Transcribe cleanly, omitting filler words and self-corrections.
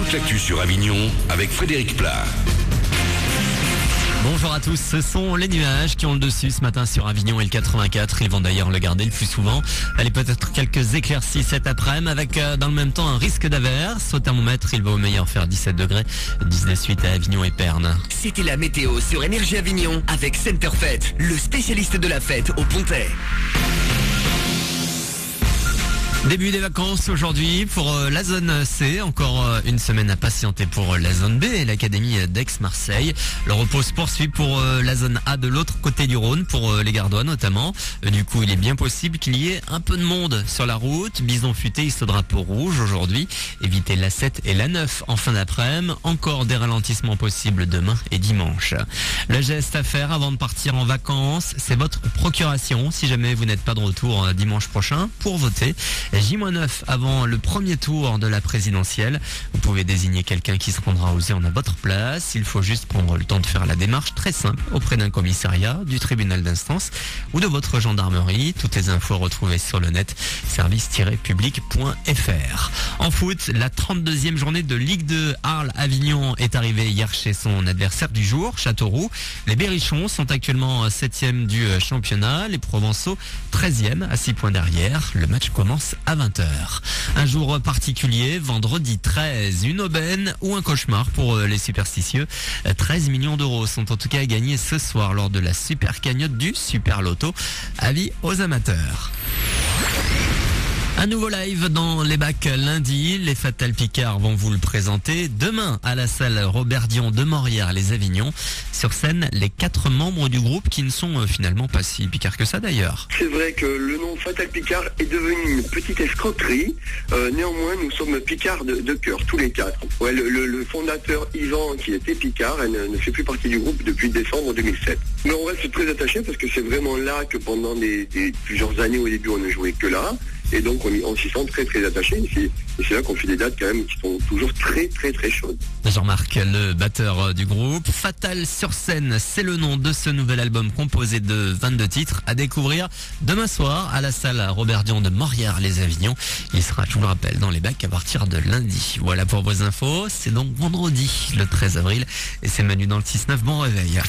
toute l'actu sur Avignon avec Frédéric Plat. Bonjour à tous, ce sont les nuages qui ont le dessus ce matin sur Avignon et le 84. Ils vont d'ailleurs le garder le plus souvent. Allez, peut-être quelques éclaircies cet après-midi avec dans le même temps un risque d'averse. Au thermomètre, il va au meilleur faire 17 degrés, 18 à Avignon et Pernes. C'était la météo sur Énergie Avignon avec Centerfait, le spécialiste de la fête au Pontet. Début des vacances aujourd'hui pour la zone C, encore une semaine à patienter pour la zone B et l'académie d'Aix-Marseille. Le repos se poursuit pour la zone A de l'autre côté du Rhône, pour les Gardois notamment. Du coup, il est bien possible qu'il y ait un peu de monde sur la route. Bison futé, il se drapeau rouge aujourd'hui. Évitez la 7 et la 9 en fin d'après-midi. Encore des ralentissements possibles demain et dimanche. Le geste à faire avant de partir en vacances, c'est votre procuration. Si jamais vous n'êtes pas de retour dimanche prochain pour voter, J-9 avant le premier tour de la présidentielle. Vous pouvez désigner quelqu'un qui se rendra aux urnes à votre place. Il faut juste prendre le temps de faire la démarche très simple auprès d'un commissariat, du tribunal d'instance ou de votre gendarmerie. Toutes les infos retrouvées sur le net, service-public.fr. En foot, la 32e journée de Ligue 2 Arles-Avignon est arrivée hier chez son adversaire du jour, Châteauroux. Les Berrichons sont actuellement 7e du championnat, les Provençaux 13e à 6 points derrière. Le match commence à 20h. Un jour particulier, vendredi 13, une aubaine ou un cauchemar pour les superstitieux. 13 millions d'euros sont en tout cas gagnés ce soir lors de la super cagnotte du Super Loto. Avis aux amateurs. Un nouveau live dans les bacs lundi. Les Fatal Picard vont vous le présenter demain à la salle Robert Dion de Morières, les Avignons. Sur scène, les 4 membres du groupe qui ne sont finalement pas si picards que ça d'ailleurs. C'est vrai que le nom Fatal Picard est devenu une petite escroquerie. Néanmoins, nous sommes picards de cœur, tous les 4. Ouais, le fondateur Yvan, qui était picard, ne fait plus partie du groupe depuis décembre 2007. Mais on reste très attachés parce que c'est vraiment là que pendant plusieurs années au début, on ne jouait que là. Et donc on s'y sent très très attaché. Et c'est là qu'on fait des dates quand même qui sont toujours très très très chaudes. Jean-Marc, le batteur du groupe. Fatal sur scène, c'est le nom de ce nouvel album composé de 22 titres à découvrir demain soir à la salle Robert Dion de Morières, les Avignons. Il sera, je vous le rappelle, dans les bacs à partir de lundi. Voilà pour vos infos. C'est donc vendredi, le 13 avril. Et c'est Manu dans le 6-9. Bon réveil.